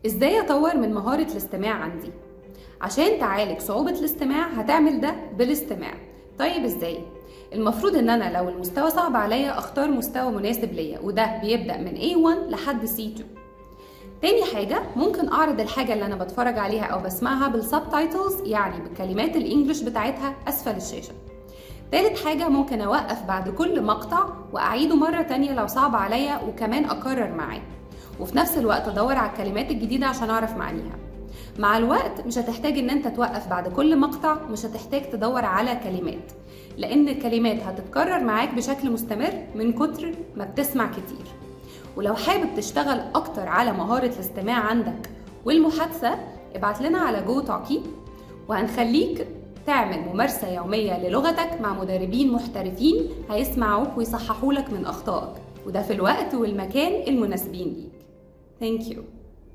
ازاي اطور من مهارة الاستماع عندي؟ عشان تعالج صعوبة الاستماع هتعمل ده بالاستماع. طيب ازاي؟ المفروض ان انا لو المستوى صعب عليا اختار مستوى مناسب ليا، وده بيبدأ من A1 لحد C2. تاني حاجة، ممكن اعرض الحاجة اللي انا بتفرج عليها او بسمعها بالسبتايتلز، يعني بالكلمات الانجليش بتاعتها اسفل الشاشة. تالت حاجة، ممكن اوقف بعد كل مقطع واعيده مرة تانية لو صعب عليا، وكمان اكرر معاه، وفي نفس الوقت ادور على الكلمات الجديدة عشان اعرف معانيها. مع الوقت مش هتحتاج ان انت توقف بعد كل مقطع، مش هتحتاج تدور على كلمات، لان الكلمات هتتكرر معاك بشكل مستمر من كتر ما بتسمع كتير. ولو حابب تشتغل اكتر على مهارة الاستماع عندك والمحادثة، ابعت لنا على جو توكي، وهنخليك تعمل ممارسة يومية للغتك مع مدربين محترفين هيسمعوك ويصححوا لك من اخطائك، وده في الوقت والمكان المناسبين ليك. Thank you.